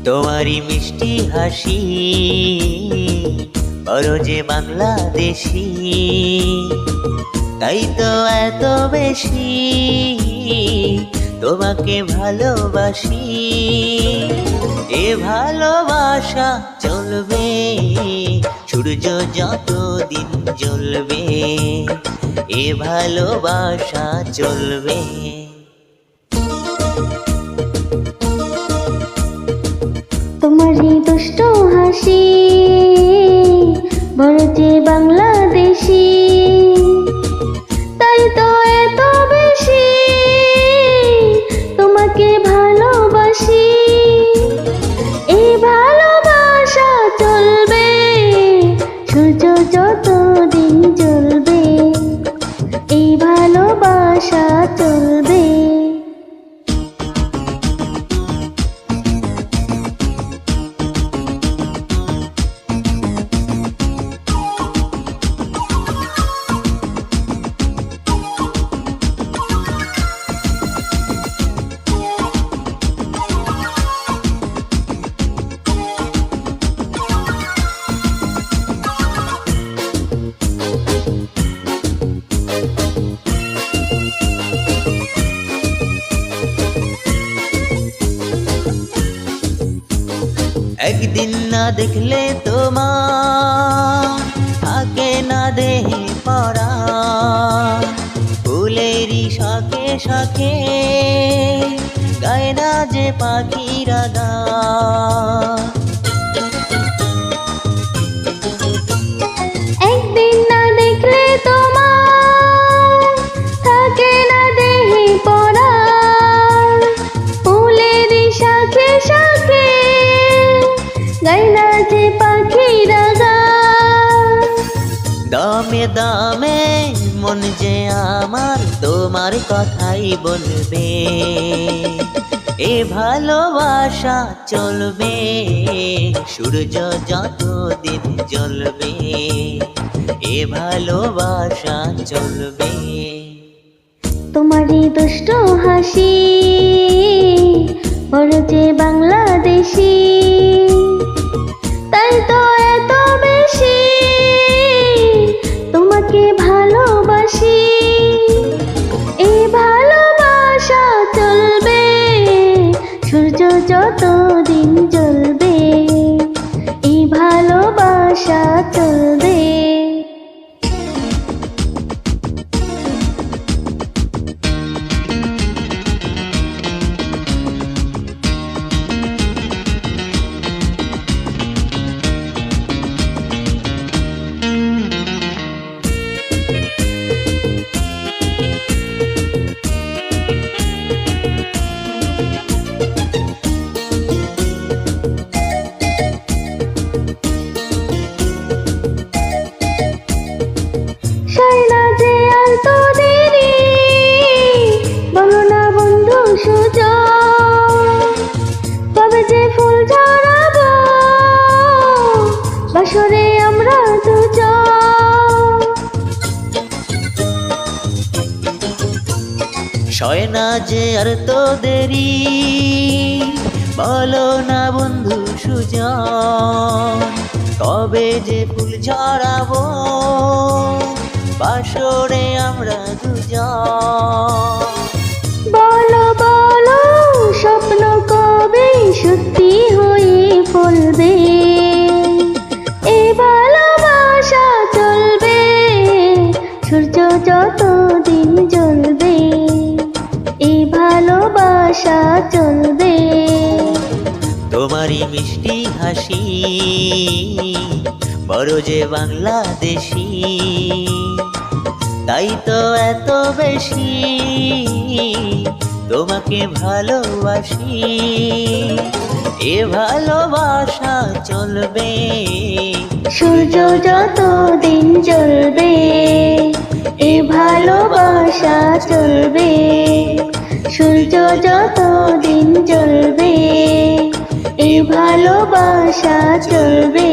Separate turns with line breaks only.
তোমারই মিষ্টি হাসি বড় যে বাংলাদেশি, তাই তো এত বেশি তোমাকে ভালোবাসি। এ ভালোবাসা চলবে সূর্য যতদিন জ্বলবে, এ ভালোবাসা চলবে।
তোমারই দুষ্ট হাসি বড় যে বাংলাদেশি, তাই তো এত বেশি তোমাকে ভালোবাসি। এই ভালোবাসা চলবে সূর্য যতদিন জ্বলবে, এই ভালোবাসা চলবে।
একদিন না দেখলে তোমার থাকে না দেহে পড়া, ফুলেরই শাখে শাখে গায় না যে পাখিরা গান।
একদিন না দেখলে তোমার থাকে না দেহে পড়া, ফুলেরই শাখে শাখে গায় না যে পাখিরা গান।
দামে দামে মন যে আমার তোমার কথাই বলবে, এ ভালোবাসা চলবে সূর্য যতদিন জ্বলবে, এ ভালোবাসা চলবে।
তোমারই দুষ্ট হাসি বড় যে বাংলাদেশি, তাই তো এত বেশি তোমাকে ভালোবাসি। এই ভালোবাসা চলবে সূর্য যতদিন জ্বলবে, এই ভালোবাসা চলবে। বাসরে আমরা দুজন,
সয় না যে আর তো দেরি, বলো না বন্ধু সুজন, কবে যে ফুল ঝরাবো বাসরে আমরা দুজন।
বলো বলো স্বপ্ন কবে সত্যি হয়ে ফলবে, এই ভালোবাসা চলবে সূর্য যতদিন জ্বলবে, এই ভালোবাসা চলবে।
তোমারই মিষ্টি হাসি বড় যে বাংলাদেশি, তাই তো এত বেশি তোমাকে ভালোবাসি, এ ভালোবাসা চলবে
সূর্য যতদিন জ্বলবে, এ ভালোবাসা চলবে সূর্য যত দিন জ্বলবে এ ভালোবাসা চলবে